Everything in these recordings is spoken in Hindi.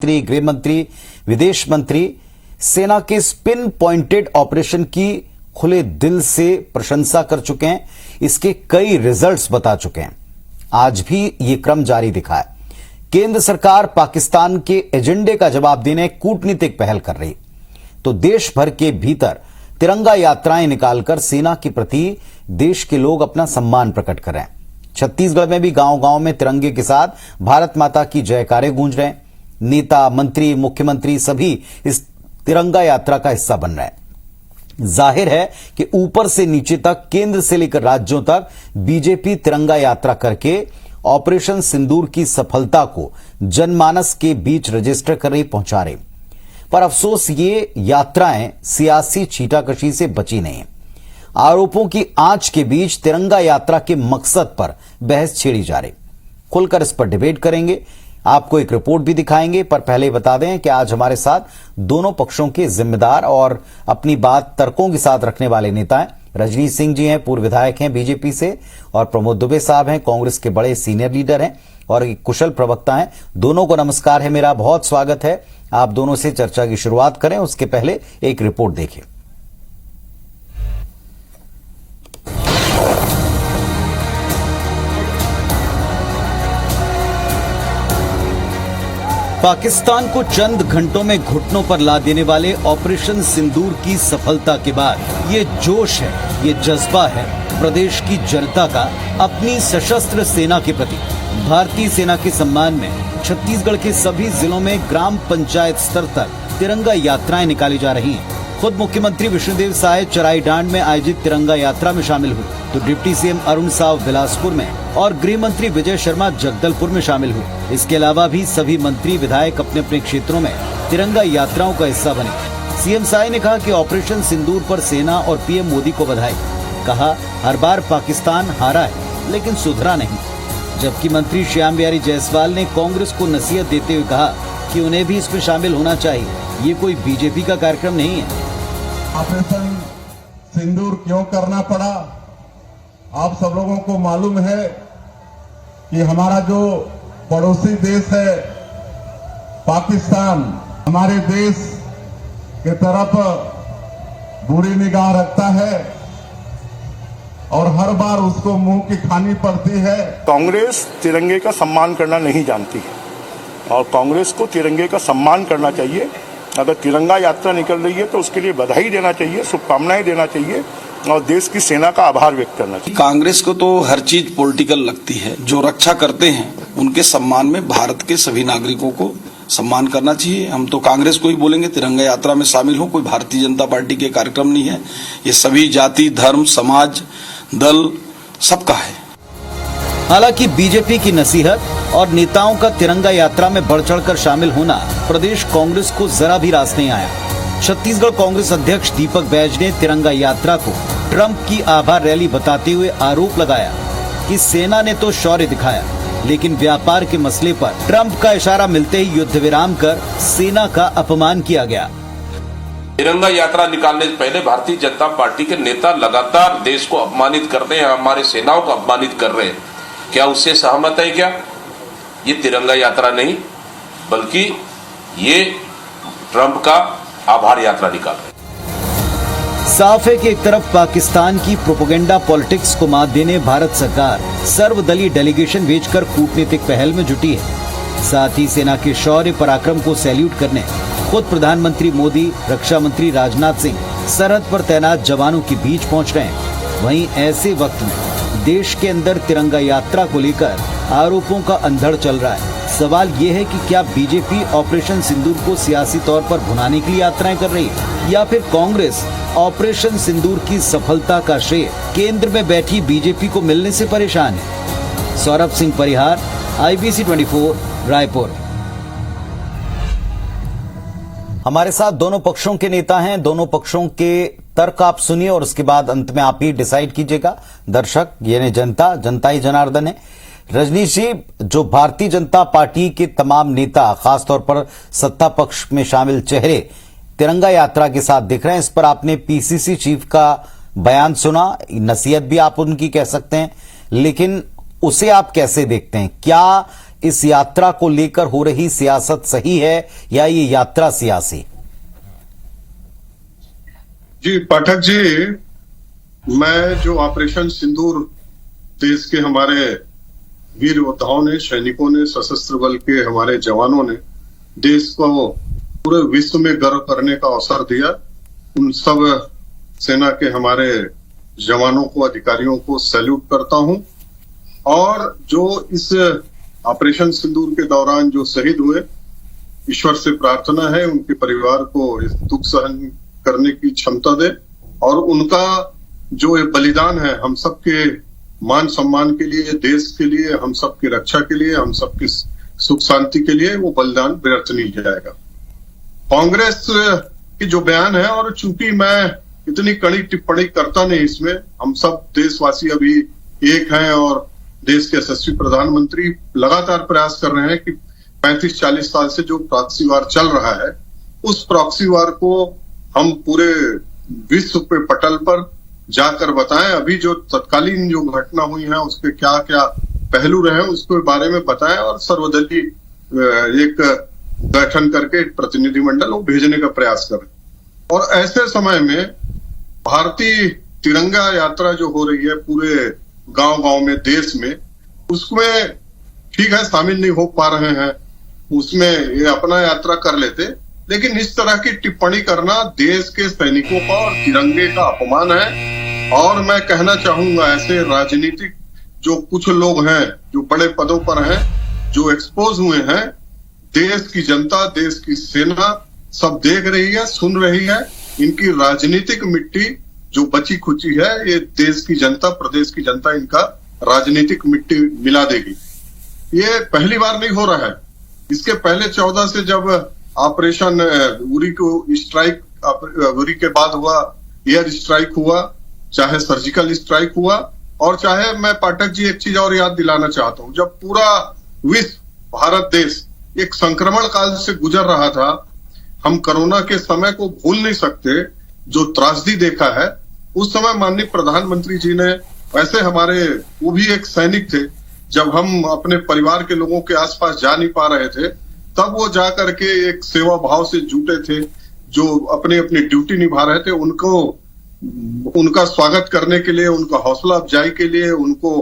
मंत्री, गृह मंत्री, विदेश मंत्री सेना के स्पिन पॉइंटेड ऑपरेशन की खुले दिल से प्रशंसा कर चुके हैं। इसके कई रिजल्ट्स बता चुके हैं। आज भी ये क्रम जारी दिखा है। केंद्र सरकार पाकिस्तान के एजेंडे का जवाब देने कूटनीतिक पहल कर रही, तो देश भर के भीतर तिरंगा यात्राएं निकालकर सेना के प्रति देश के लोग अपना सम्मान प्रकट कर रहे हैं। छत्तीसगढ़ में भी गांव-गांव में तिरंगे के साथ भारत माता की जयकारे गूंज रहे हैं। नेता, मंत्री, मुख्यमंत्री सभी इस तिरंगा यात्रा का हिस्सा बन रहे हैं। जाहिर है कि ऊपर से नीचे तक, केंद्र से लेकर राज्यों तक बीजेपी तिरंगा यात्रा करके ऑपरेशन सिंदूर की सफलता को जनमानस के बीच रजिस्टर कर रही, पहुंचा रही। पर अफसोस ये यात्राएं सियासी छींटाकशी से बची नहीं। आरोपों की आंच के बीच तिरंगा यात्रा के मकसद पर बहस छेड़ी जा रही। खुलकर इस पर डिबेट करेंगे, आपको एक रिपोर्ट भी दिखाएंगे। पर पहले बता दें कि आज हमारे साथ दोनों पक्षों के जिम्मेदार और अपनी बात तर्कों के साथ रखने वाले नेता हैं। रजनीश सिंह जी हैं, पूर्व विधायक हैं बीजेपी से, और प्रमोद दुबे साहब हैं, कांग्रेस के बड़े सीनियर लीडर हैं और एक कुशल प्रवक्ता हैं। दोनों को नमस्कार है, मेरा बहुत स्वागत है। आप दोनों से चर्चा की शुरुआत करें, उसके पहले एक रिपोर्ट देखें। पाकिस्तान को चंद घंटों में घुटनों पर ला देने वाले ऑपरेशन सिंदूर की सफलता के बाद ये जोश है, ये जज्बा है प्रदेश की जनता का अपनी सशस्त्र सेना के प्रति। भारतीय सेना के सम्मान में छत्तीसगढ़ के सभी जिलों में ग्राम पंचायत स्तर तक तिरंगा यात्राएं निकाली जा रही हैं। खुद मुख्यमंत्री विष्णुदेव साय चराईडांड में आयोजित तिरंगा यात्रा में शामिल हुए, तो डिप्टी सीएम अरुण साव बिलासपुर में और गृह मंत्री विजय शर्मा जगदलपुर में शामिल हुए। इसके अलावा भी सभी मंत्री, विधायक अपने अपने क्षेत्रों में तिरंगा यात्राओं का हिस्सा बने। सीएम साय ने कहा कि ऑपरेशन सिंदूर पर सेना और पीएम मोदी को बधाई। कहा, हर बार पाकिस्तान हारा है लेकिन सुधरा नहीं। जबकि मंत्री श्याम बिहारी जायसवाल ने कांग्रेस को नसीहत देते हुए कहा कि उन्हें भी इसमें शामिल होना चाहिए, ये कोई बीजेपी का कार्यक्रम नहीं है। ऑपरेशन सिंदूर क्यों करना पड़ा, आप सब लोगों को मालूम है कि हमारा जो पड़ोसी देश है पाकिस्तान, हमारे देश के तरफ बुरी निगाह रखता है और हर बार उसको मुंह की खानी पड़ती है। कांग्रेस तिरंगे का सम्मान करना नहीं जानती है और कांग्रेस को तिरंगे का सम्मान करना चाहिए। अगर तिरंगा यात्रा निकल रही है तो उसके लिए बधाई देना चाहिए, शुभकामनाएं देना चाहिए और देश की सेना का आभार व्यक्त करना चाहिए। कांग्रेस को तो हर चीज पॉलिटिकल लगती है। जो रक्षा करते हैं उनके सम्मान में भारत के सभी नागरिकों को सम्मान करना चाहिए। हम तो कांग्रेस को ही बोलेंगे तिरंगा यात्रा में शामिल हो, कोई भारतीय जनता पार्टी के कार्यक्रम नहीं है। ये सभी जाति, धर्म, समाज, दल सबका है। हालांकि बीजेपी की नसीहत और नेताओं का तिरंगा यात्रा में बढ़ चढ़कर शामिल होना प्रदेश कांग्रेस को जरा भी रास नहीं आया। छत्तीसगढ़ कांग्रेस अध्यक्ष दीपक बैज ने तिरंगा यात्रा को ट्रंप की आभार रैली बताते हुए आरोप लगाया कि सेना ने तो शौर्य दिखाया, लेकिन व्यापार के मसले पर ट्रंप का इशारा मिलते ही युद्ध विराम कर सेना का अपमान किया गया। तिरंगा यात्रा निकालने से पहले भारतीय जनता पार्टी के नेता लगातार देश को अपमानित कर रहे हैं, हमारे सेनाओं को अपमानित कर रहे हैं। क्या उससे सहमत है? क्या ये तिरंगा यात्रा नहीं बल्कि ये ट्रंप का आभार यात्रा निकाल रहे। साफ है कि एक तरफ पाकिस्तान की प्रोपेगेंडा पॉलिटिक्स को मात देने भारत सरकार सर्वदलीय डेलीगेशन भेजकर कूटनीतिक पहल में जुटी है। साथ ही सेना के शौर्य पराक्रम को सैल्यूट करने खुद प्रधानमंत्री मोदी, रक्षा मंत्री राजनाथ सिंह सरहद पर तैनात जवानों के बीच पहुंच रहे हैं। वहीं ऐसे वक्त में देश के अंदर तिरंगा यात्रा को लेकर आरोपों का अंधड़ चल रहा है। सवाल यह है कि क्या बीजेपी ऑपरेशन सिंदूर को सियासी तौर पर भुनाने के लिए यात्राएं कर रही है, या फिर कांग्रेस ऑपरेशन सिंदूर की सफलता का श्रेय केंद्र में बैठी बीजेपी को मिलने से परेशान है। सौरभ सिंह परिहार, IBC 24, रायपुर। हमारे साथ दोनों पक्षों के नेता हैं। दोनों पक्षों के तर्क आप सुनिए और उसके बाद अंत में आप ही डिसाइड कीजिएगा। दर्शक यानी जनता, जनता ही जनार्दन है। रजनीश जी, जो भारतीय जनता पार्टी के तमाम नेता, खासतौर पर सत्ता पक्ष में शामिल चेहरे तिरंगा यात्रा के साथ दिख रहे हैं, इस पर आपने पीसीसी चीफ का बयान सुना, नसीहत भी आप उनकी कह सकते हैं, लेकिन उसे आप कैसे देखते हैं? क्या इस यात्रा को लेकर हो रही सियासत सही है या ये यात्रा सियासी? जी पाठक जी, मैं जो ऑपरेशन सिंदूर देश के हमारे वीर योद्धाओं ने, सैनिकों ने, सशस्त्र बल के हमारे जवानों ने देश को पूरे विश्व में गर्व करने का अवसर दिया, उन सब सेना के हमारे जवानों को, अधिकारियों को सैल्यूट करता हूं। और जो इस ऑपरेशन सिंदूर के दौरान जो शहीद हुए, ईश्वर से प्रार्थना है उनके परिवार को इस दुख सहन करने की क्षमता दे और उनका जो ये बलिदान है हम सबके मान सम्मान के लिए, देश के लिए, हम सबकी रक्षा के लिए, हम सबकी सुख शांति के लिए, वो बलिदान व्यर्थ नहीं जाएगा। कांग्रेस की जो बयान है, और चूंकि मैं इतनी कड़ी टिप्पणी करता नहीं इसमें, हम सब देशवासी अभी एक हैं और देश के यशस्वी प्रधानमंत्री लगातार प्रयास कर रहे हैं कि 35-40 साल से जो प्रॉक्सी वार चल रहा है, उस प्रॉक्सी वार को हम पूरे विश्व पे पटल पर जाकर बताएं। अभी जो तत्कालीन जो घटना हुई है उसके क्या क्या पहलू रहे उसके बारे में बताएं और सर्वदलीय एक गठन करके एक प्रतिनिधिमंडल वो भेजने का प्रयास करें। और ऐसे समय में भारतीय तिरंगा यात्रा जो हो रही है पूरे गांव-गांव में, देश में, उसमें ठीक है शामिल नहीं हो पा रहे हैं, उसमें ये अपना यात्रा कर लेते, लेकिन इस तरह की टिप्पणी करना देश के सैनिकों का और तिरंगे का अपमान है। और मैं कहना चाहूंगा ऐसे राजनीतिक जो कुछ लोग हैं जो बड़े पदों पर हैं, जो एक्सपोज हुए हैं, देश की जनता, देश की सेना सब देख रही है, सुन रही है। इनकी राजनीतिक मिट्टी जो बची खुची है, ये देश की जनता, प्रदेश की जनता इनका राजनीतिक मिट्टी मिला देगी। ये पहली बार नहीं हो रहा है। इसके पहले 14 से जब ऑपरेशन उरी को स्ट्राइक, उरी के बाद हुआ एयर स्ट्राइक हुआ, चाहे सर्जिकल स्ट्राइक हुआ, और चाहे मैं पाठक जी एक चीज और याद दिलाना चाहता हूं, जब पूरा विश्व, भारत देश एक संक्रमण काल से गुजर रहा था, हम कोरोना के समय को भूल नहीं सकते, जो त्रासदी देखा है उस समय माननीय प्रधानमंत्री जी ने, वैसे हमारे वो भी एक सैनिक थे, जब हम अपने परिवार के लोगों के आसपास जा नहीं पा रहे थे तब वो जा करके एक सेवा भाव से जुटे थे, जो अपनी अपनी ड्यूटी निभा रहे थे, उनका स्वागत करने के लिए, उनका हौसला अफजाई के लिए, उनको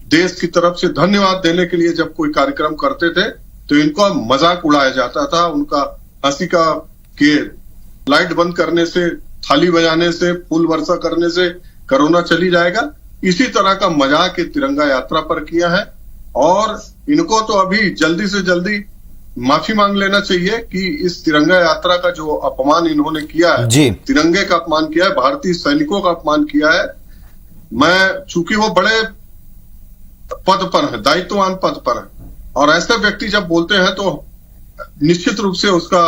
देश की तरफ से धन्यवाद देने के लिए जब कोई कार्यक्रम करते थे तो इनका मजाक उड़ाया जाता था। उनका हंसी का कि लाइट बंद करने से, थाली बजाने से, फूल वर्षा करने से कोरोना चली जाएगा, इसी तरह का मजाक तिरंगा यात्रा पर किया है। और इनको तो अभी जल्दी से जल्दी माफी मांग लेना चाहिए कि इस तिरंगा यात्रा का जो अपमान इन्होंने किया है, तिरंगे का अपमान किया है, भारतीय सैनिकों का अपमान किया है। मैं चूंकि वो बड़े पद पर है, दायित्ववान पद पर है, और ऐसे व्यक्ति जब बोलते हैं तो निश्चित रूप से उसका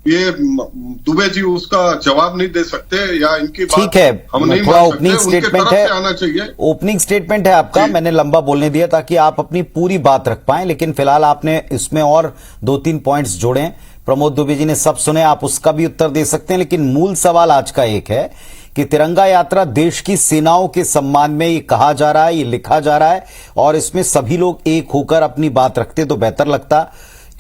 ये दुबे जी उसका जवाब नहीं दे सकते, या इनकी बात ठीक है, हम नहीं थोड़ा मान ओपनिंग सकते, उनके स्टेटमेंट तरफ है, से आना चाहिए। ओपनिंग स्टेटमेंट है आपका, मैंने लंबा बोलने दिया ताकि आप अपनी पूरी बात रख पाएं, लेकिन फिलहाल आपने इसमें और 2-3 पॉइंट्स जोड़े। प्रमोद दुबे जी ने सब सुने, आप उसका भी उत्तर दे सकते हैं, लेकिन मूल सवाल आज का एक है कि तिरंगा यात्रा देश की सेनाओं के सम्मान में ये कहा जा रहा है, ये लिखा जा रहा है, और इसमें सभी लोग एक होकर अपनी बात रखते तो बेहतर लगता।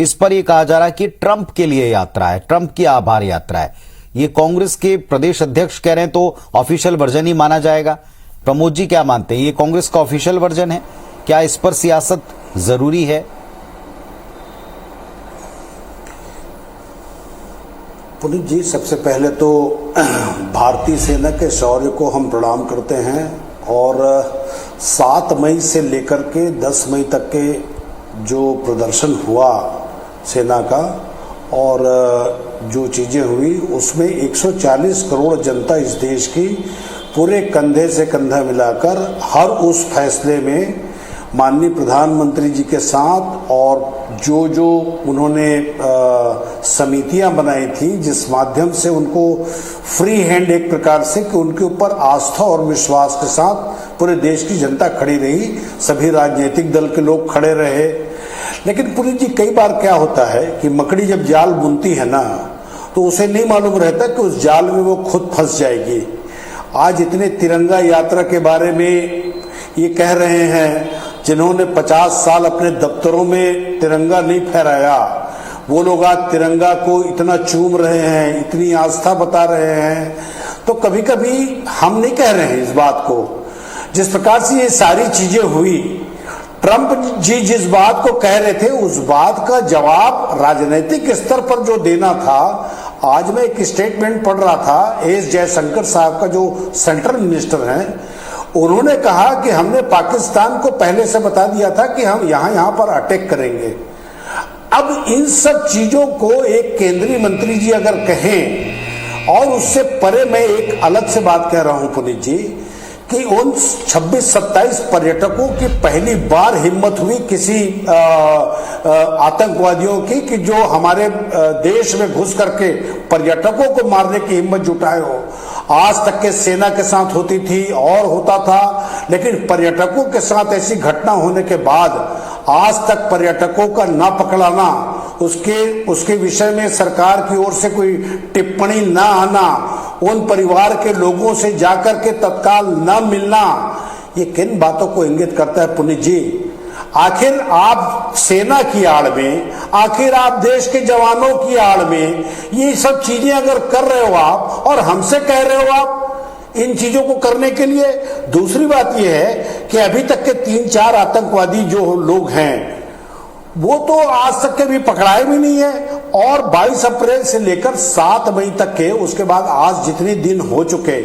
इस पर यह कहा जा रहा है कि ट्रंप के लिए यात्रा है, ट्रंप की आभार यात्रा है। ये कांग्रेस के प्रदेश अध्यक्ष कह रहे हैं तो ऑफिशियल वर्जन ही माना जाएगा। प्रमोद जी क्या मानते हैं, ये कांग्रेस का ऑफिशियल वर्जन है? क्या इस पर सियासत जरूरी है? पुनीत जी, सबसे पहले तो भारतीय सेना के शौर्य को हम प्रणाम करते हैं, और 7 मई से लेकर के 10 मई तक के जो प्रदर्शन हुआ सेना का और जो चीज़ें हुई, उसमें 140 करोड़ जनता इस देश की पूरे कंधे से कंधा मिलाकर हर उस फैसले में माननीय प्रधानमंत्री जी के साथ, और जो जो उन्होंने समितियां बनाई थी जिस माध्यम से उनको फ्री हैंड एक प्रकार से कि उनके ऊपर आस्था और विश्वास के साथ पूरे देश की जनता खड़ी रही, सभी राजनीतिक दल के लोग खड़े रहे। लेकिन पुनीत जी, कई बार क्या होता है कि मकड़ी जब जाल बुनती है ना, तो उसे नहीं मालूम रहता कि उस जाल में वो खुद फंस जाएगी। आज इतने तिरंगा यात्रा के बारे में ये कह रहे हैं, जिन्होंने 50 साल अपने दफ्तरों में तिरंगा नहीं फहराया, वो लोग आज तिरंगा को इतना चूम रहे हैं, इतनी आस्था बता रहे हैं। तो कभी कभी हम नहीं कह रहे हैं इस बात को। जिस प्रकार से ये सारी चीजें हुई, ट्रंप जी जिस बात को कह रहे थे उस बात का जवाब राजनीतिक स्तर पर जो देना था। आज मैं एक स्टेटमेंट पढ़ रहा था, एस जयशंकर साहब का, जो सेंट्रल मिनिस्टर हैं, उन्होंने कहा कि हमने पाकिस्तान को पहले से बता दिया था कि हम यहां पर अटैक करेंगे। अब इन सब चीजों को एक केंद्रीय मंत्री जी अगर कहें, और उससे परे मैं एक अलग से बात कह रहा हूं पुनीत जी, कि उन 26-27 पर्यटकों की पहली बार हिम्मत हुई किसी आतंकवादियों की कि जो हमारे देश में घुस करके पर्यटकों को मारने की हिम्मत जुटाए हो। आज तक के सेना के साथ होती थी और होता था, लेकिन पर्यटकों के साथ ऐसी घटना होने के बाद आज तक पर्यटकों का ना पकड़ाना, उसके विषय में सरकार की ओर से कोई टिप्पणी ना आना, उन परिवार के लोगों से जाकर के तत्काल न मिलना, ये किन बातों को इंगित करता है पुनीत जी? आखिर आप सेना की आड़ में, आखिर आप देश के जवानों की आड़ में ये सब चीजें अगर कर रहे हो आप, और हमसे कह रहे हो आप इन चीजों को करने के लिए। दूसरी बात यह है कि अभी तक के 3-4 आतंकवादी जो लोग हैं वो तो आज तक के भी पकड़ाए भी नहीं है, और 22 अप्रैल से लेकर 7 मई तक के, उसके बाद आज जितने दिन हो चुके,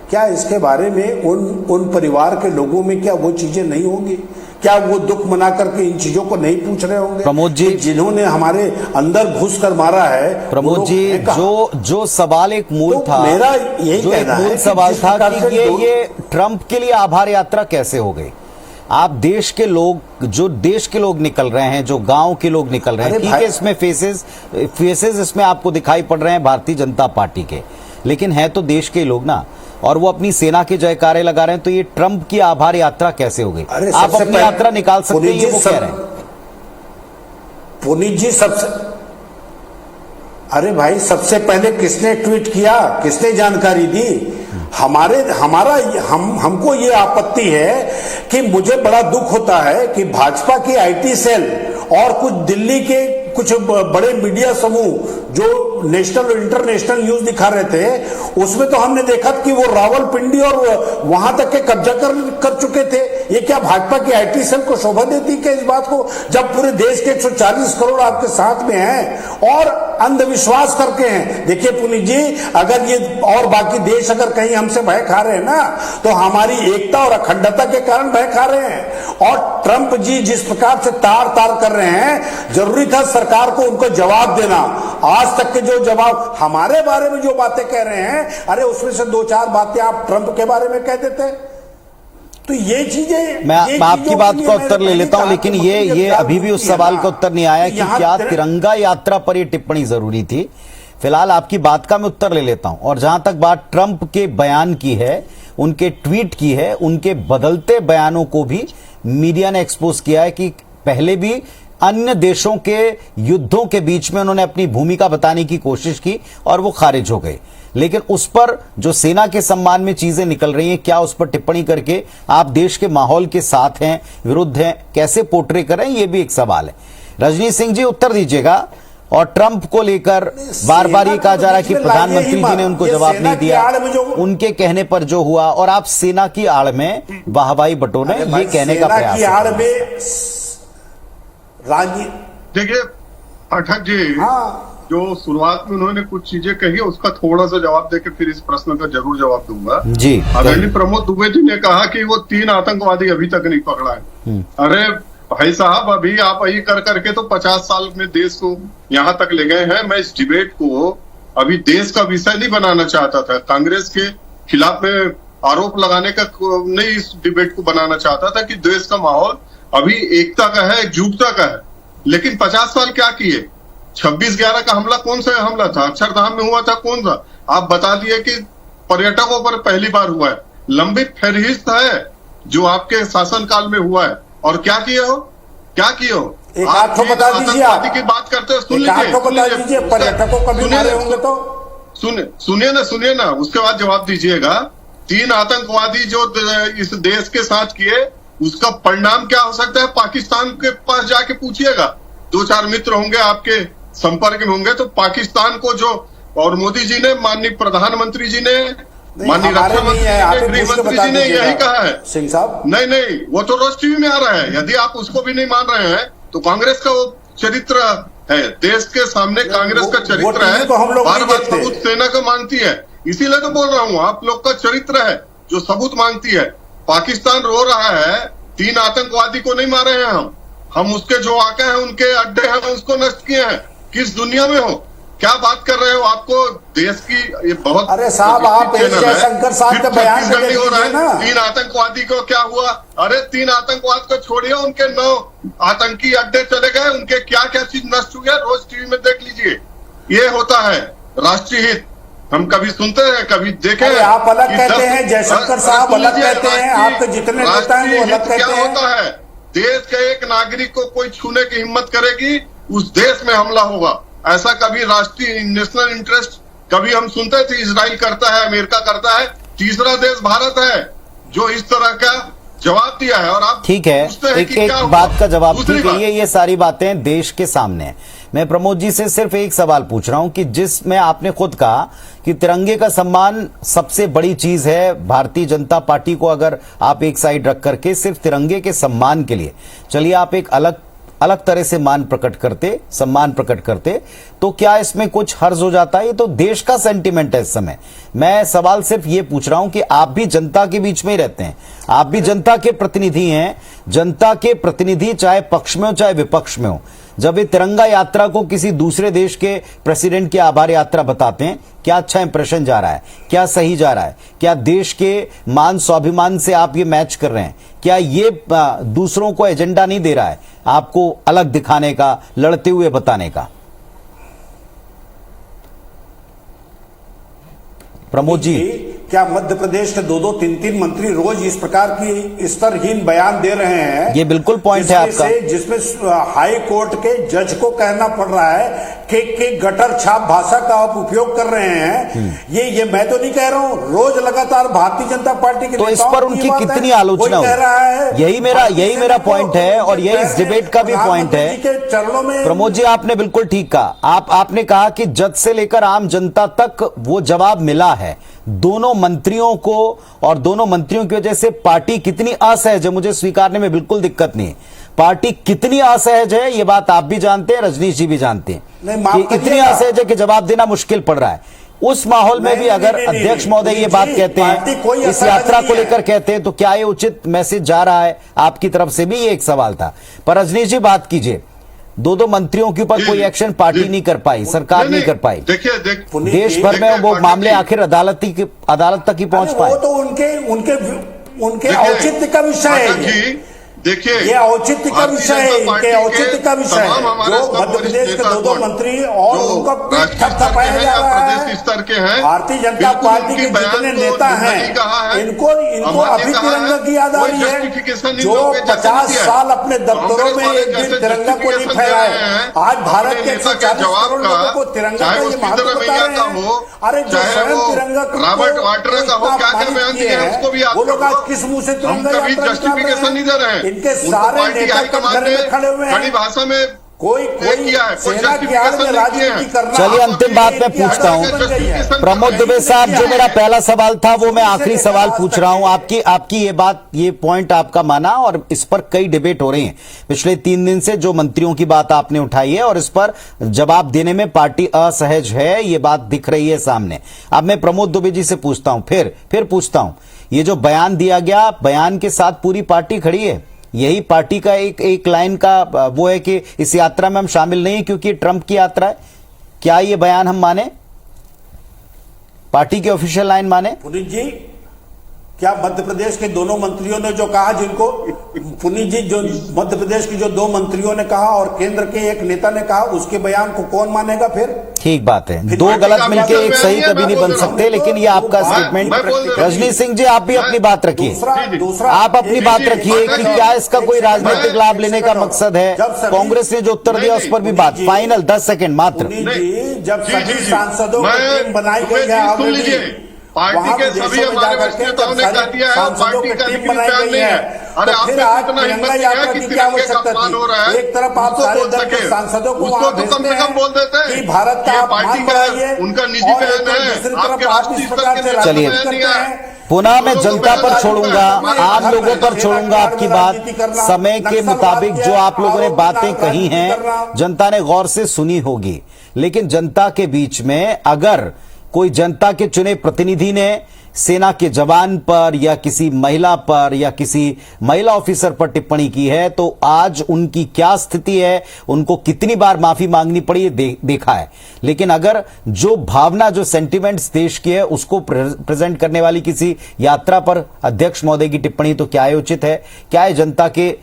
क्या इसके बारे में उन परिवार के लोगों में क्या वो चीजें नहीं होंगी? क्या वो दुख मना करके इन चीजों को नहीं पूछ रहे होंगे? प्रमोद जी, जिन्होंने हमारे अंदर घुस कर मारा है, प्रमोद जी, जो सवाल एक मूल तो था, मेरा यही कहना है, सवाल था कि ये ट्रंप के लिए आभार यात्रा कैसे हो गई? आप देश के लोग, जो देश के लोग निकल रहे हैं, जो गांव के लोग निकल रहे हैं, ठीक है, इसमें फेसेस इसमें आपको दिखाई पड़ रहे हैं भारतीय जनता पार्टी के, लेकिन है तो देश के लोग ना, और वो अपनी सेना के जयकारे लगा रहे हैं। तो ये ट्रंप की आभार यात्रा कैसे हो गई? आप अपनी यात्रा निकाल सकते हैं, ये वो कह रहे हैं। पुनीत जी, अरे भाई, सबसे पहले किसने ट्वीट किया, किसने जानकारी दी? हमको ये आपत्ति है कि मुझे बड़ा दुख होता है कि भाजपा की आईटी सेल और कुछ दिल्ली के कुछ बड़े मीडिया समूह जो नेशनल और इंटरनेशनल न्यूज दिखा रहे थे, उसमें तो हमने देखा कि वो रावलपिंडी और वहां तक के कब्जा कर चुके थे। ये क्या भाजपा की आईटी सेल को शोभा देती क्या इस बात को, जब पूरे देश के 140 करोड़ आपके साथ में हैं और अंधविश्वास करके हैं? देखिए पुनीत जी, अगर ये और बाकी देश अगर कहीं हमसे भय खा रहे हैं ना, तो हमारी एकता और अखंडता के कारण भय खा रहे हैं। और ट्रंप जी जिस प्रकार से तार तार कर रहे हैं, जरूरी था सरकार को उनको जवाब देना। आज तक के जो जवाब हमारे बारे में जो बातें कह रहे हैं, अरे उसमें से 2-4 बातें आप ट्रंप के बारे में कह देते। तो ये चीजें, मैं आपकी बात का उत्तर ले लेता हूं, लेकिन ये अभी भी उस सवाल का उत्तर नहीं आया कि क्या तिरंगा यात्रा पर यह टिप्पणी जरूरी थी। फिलहाल आपकी बात का मैं उत्तर ले लेता हूं। और जहां तक बात ट्रंप के बयान की है, उनके ट्वीट की है, उनके बदलते बयानों को भी मीडिया ने एक्सपोज किया है कि पहले भी अन्य देशों के युद्धों के बीच में उन्होंने अपनी भूमिका बताने की कोशिश की और वो खारिज हो गए। लेकिन उस पर जो सेना के सम्मान में चीजें निकल रही हैं, क्या उस पर टिप्पणी करके आप देश के माहौल के साथ हैं, विरुद्ध हैं, कैसे पोर्ट्रे करें, ये भी एक सवाल है। रजनीश सिंह जी, उत्तर दीजिएगा। और ट्रंप को लेकर बार बार ये कहा जा रहा है कि प्रधानमंत्री जी ने उनको जवाब नहीं दिया, उनके कहने पर जो हुआ, और आप सेना की आड़ में वाहवाही बटोरे, ये कहने का प्रयास देखिए पाठक जी, जो शुरुआत में उन्होंने कुछ चीजें कही, उसका थोड़ा सा जवाब देके फिर इस प्रश्न का जरूर जवाब दूंगा जी। आदरणीय प्रमोद दुबे जी ने कहा कि वो 3 आतंकवादी अभी तक नहीं पकड़ा है। अरे भाई साहब, अभी आप यही कर करके तो 50 साल में देश को यहां तक ले गए हैं। मैं इस डिबेट को अभी देश का विषय नहीं बनाना चाहता था, कांग्रेस के खिलाफ में आरोप लगाने का नहीं, इस डिबेट को बनाना चाहता था कि देश का माहौल अभी एकता का है, एकजुटता का है। लेकिन 50 साल क्या किए? 26/11 का हमला कौन सा हमला था? अक्षरधाम में हुआ था, कौन सा? आप बता दिए कि पर्यटकों पर पहली बार हुआ है। लंबित फहरिस्त है जो आपके शासनकाल में हुआ है। और क्या किए हो, क्या किए हो? एक आठ तो बता दीजिए, आप की बात करते हो, सुन लीजिए, पर्यटकों का भी मारे होंगे तो सुनिए ना, उसके बाद जवाब दीजिएगा। 3 आतंकवादी जो इस देश के साथ किए, उसका परिणाम क्या हो सकता है पाकिस्तान के पास जाके पूछिएगा। 2-4 मित्र होंगे आपके संपर्क में होंगे, तो पाकिस्तान को जो, और मोदी जी ने, माननीय प्रधानमंत्री जी ने, माननीय रक्षा मंत्री जी ने, गृह मंत्री जी ने यही कहा है। सिंह साहब, नहीं, वो तो रोज टीवी में आ रहा है। यदि आप उसको भी नहीं मान रहे हैं तो कांग्रेस का वो चरित्र है, देश के सामने कांग्रेस का चरित्र है, तो हम लोग बार नहीं बार देखते। सबूत सेना को मांगती है। इसीलिए तो बोल रहा हूँ, आप लोग का चरित्र है जो सबूत मांगती है। पाकिस्तान रो रहा है, 3 आतंकवादी को नहीं मारे हैं हम उसके जो आके हैं, उनके अड्डे हैं, उसको नष्ट किए हैं। किस दुनिया में हो, क्या बात कर रहे हो? आपको देश की ये बहुत, अरे साहब, आप चैनल है। जयशंकर साहब का बयान छत्तीसगढ़ नहीं हो रहा है। ना। 3 आतंकवादी को क्या हुआ? अरे 3 आतंकवाद को छोड़िए, उनके 9 आतंकी अड्डे चले गए, उनके क्या क्या चीज नष्ट हुई है, रोज टीवी में देख लीजिए। ये होता है राष्ट्रीय हित। हम कभी सुनते हैं, कभी देखे हैं। आप अलग कहते हैं, जयशंकर साहब अलग कहते हैं, आपके जितने नेता हैं वो अलग कहते क्या हैं। होता है, देश के एक नागरिक को कोई छूने की हिम्मत करेगी, उस देश में हमला होगा। ऐसा कभी राष्ट्रीय नेशनल इंटरेस्ट, कभी हम सुनते थे इजराइल करता है, अमेरिका करता है, तीसरा देश भारत है जो इस तरह का जवाब दिया है। और आप ठीक है, एक बात का जवाब, ठीक है, ये सारी बातें देश के सामने है। मैं प्रमोद जी से सिर्फ एक सवाल पूछ रहा हूं कि जिसमें आपने खुद कहा कि तिरंगे का सम्मान सबसे बड़ी चीज है, भारतीय जनता पार्टी को अगर आप एक साइड रख करके सिर्फ तिरंगे के सम्मान के लिए, चलिए आप एक अलग तरह से सम्मान प्रकट करते, तो क्या इसमें कुछ हर्ज हो जाता है? ये तो देश का सेंटिमेंट है इस समय। मैं सवाल सिर्फ ये पूछ रहा हूं कि आप भी जनता के बीच में ही रहते हैं, आप भी जनता के प्रतिनिधि हैं। जनता के प्रतिनिधि चाहे पक्ष में हो चाहे विपक्ष में हो, जब ये तिरंगा यात्रा को किसी दूसरे देश के प्रेसिडेंट की आभार यात्रा बताते हैं, क्या अच्छा इंप्रेशन जा रहा है? क्या सही जा रहा है? क्या देश के मान स्वाभिमान से आप ये मैच कर रहे हैं? क्या ये दूसरों को एजेंडा नहीं दे रहा है आपको अलग दिखाने का, लड़ते हुए बताने का? प्रमोद जी, क्या मध्य प्रदेश के 2-2, 3-3 मंत्री रोज इस प्रकार की स्तरहीन बयान दे रहे हैं? ये बिल्कुल पॉइंट है आपका, जिसमें हाई कोर्ट के जज को कहना पड़ रहा है कि गटर छाप भाषा का आप उपयोग कर रहे हैं। ये मैं तो नहीं कह रहा हूं, रोज लगातार भारतीय जनता पार्टी के तो इस पर उनकी कितनी आलोचना हो रहा है। यही मेरा पॉइंट है, और यही इस डिबेट का भी पॉइंट है। चरणों में प्रमोद जी, आपने बिल्कुल ठीक कहा। आपने कहा कि जज से लेकर आम जनता तक वो जवाब मिला है। दोनों मंत्रियों को, और दोनों मंत्रियों की वजह से पार्टी कितनी असहज है, मुझे स्वीकारने में बिल्कुल दिक्कत नहीं है। पार्टी कितनी असहज है ये बात आप भी जानते हैं, रजनीश जी भी जानते हैं कि इतनी असहज है कि जवाब देना मुश्किल पड़ रहा है। उस माहौल में भी अगर अध्यक्ष महोदय ये बात कहते हैं, इस यात्रा को लेकर कहते हैं, तो क्या ये उचित मैसेज जा रहा है आपकी तरफ से भी? ये एक सवाल था। पर रजनीश जी बात कीजिए, 2-2 मंत्रियों के ऊपर कोई एक्शन पार्टी नहीं कर पाई, सरकार नहीं कर पाई। देखिए, देश भर में वो मामले आखिर अदालत तक ही पहुंच पाए। वो तो उनके औचित्य का विषय है। देखिए, ये औचित्य का विषय है, इनके औचित्य का विषय है। जो मध्य प्रदेश के 2-2 मंत्री और उनका पीठ थपथपाया जा रहा है। प्रदेश स्तर के हैं, भारतीय जनता पार्टी के जितने नेता हैं, इनको अभी तिरंगा की याद आ रही है। जो 50 साल अपने दफ्तरों में एक दिन तिरंगा को नहीं फहराए, आज भारत के 140 करोड़ लोगों को तिरंगा का ये महत्व बता रहे हैं। अरे जो स्वयं तिरंगा रॉबर्ट वाड्रा का हो, क्या बयान दिया है उसको भी आप, वो लोग आज किस मुंह से तिरंगा जस्टिफिकेशन नहीं दे रहे हैं। इनके सारे नेता कटघरे में खड़े हुए हैं। खड़ी भाषा में कोई सेना की आड़ में राजनीति करना। चलिए अंतिम बात मैं पूछता हूं प्रमोद दुबे साहब, जो मेरा पहला सवाल था वो मैं आखिरी सवाल पूछ रहा हूं। आपकी ये बात, ये पॉइंट आपका माना, और इस पर कई डिबेट हो रही हैं पिछले 3 दिन से। जो मंत्रियों की बात आपने उठाई है और इस पर जवाब देने में पार्टी असहज है, ये बात दिख रही है सामने। अब मैं प्रमोद दुबे जी से पूछता हूं, फिर पूछता हूं, ये जो बयान दिया गया, बयान के साथ पूरी पार्टी खड़ी है। यही पार्टी का एक लाइन का वो है कि इस यात्रा में हम शामिल नहीं क्योंकि ये ट्रंप की यात्रा है। क्या ये बयान हम माने, पार्टी की ऑफिशियल लाइन माने? पुनीत जी, क्या मध्य प्रदेश के दोनों मंत्रियों ने जो कहा, जिनको पुनीत जी, जो मध्य प्रदेश की जो 2 मंत्रियों ने कहा और केंद्र के एक नेता ने कहा, उसके बयान को कौन मानेगा फिर? ठीक बात है, 2 गलत मिलके एक सही कभी नहीं बन सकते, लेकिन ये आपका स्टेटमेंट। रजनीश सिंह जी, आप भी अपनी बात रखिए, आप अपनी बात रखिए कि क्या इसका कोई राजनीतिक लाभ लेने का मकसद है? कांग्रेस ने जो उत्तर दिया उस पर भी बात। फाइनल 10 सेकंड मात्र। जब सभी सांसदों की टीम बनाई गई है, पार्टी के सभी हमारे वरिष्ठ नेताओं ने कह दिया है, पार्टी का टीम बनाई गई है। अरे तो आप फिर में आज इतना हिम्मत तिरंगा नहीं है यात्रा कि की क्या तिरंगे का आवश्यकता अपमान हो रहा थी? है, एक तरफ आप उसको सारे बोल दल के सके, सांसदों को उसको वहां तो कम भेजते से कम हैं बोल देते हैं कि भारत का ये अपमान पार्टी का बढ़ाइए, उनका निजी और बयान है, दूसरी आपके तरफ आप राष्ट्रीय इस स्तर प्रकार के से नेता चलिए, बयान नहीं करते है। हैं। पुनः मैं लोगों को जनता पर बयान छोड़ूंगा, है। आम लोगों पर छोड़ूंगा आपकी बात। समय के मुताबिक जो आप लोगों ने बातें कही हैं जनता ने गौर से सुनी होगी, लेकिन जनता के बीच में अगर कोई जनता के चुने प्रतिनिधि ने सेना के जवान पर या किसी महिला पर या किसी महिला ऑफिसर पर टिप्पणी की है तो आज उनकी क्या स्थिति है, उनको कितनी बार माफी मांगनी पड़ी देखा है। लेकिन अगर जो भावना, जो सेंटिमेंट्स देश की है उसको प्रेजेंट करने वाली किसी यात्रा पर अध्यक्ष महोदय की टिप्पणी तो क्या है उचित है, क्या है जनता के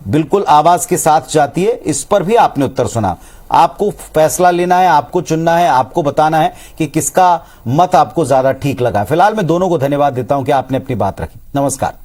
बिल्कुल आवाज के साथ जाती है, इस पर भी आपने उत्तर सुना। आपको फैसला लेना है, आपको चुनना है, आपको बताना है कि किसका मत आपको ज्यादा ठीक लगा। फिलहाल मैं दोनों को धन्यवाद देता हूं कि आपने अपनी बात रखी। नमस्कार।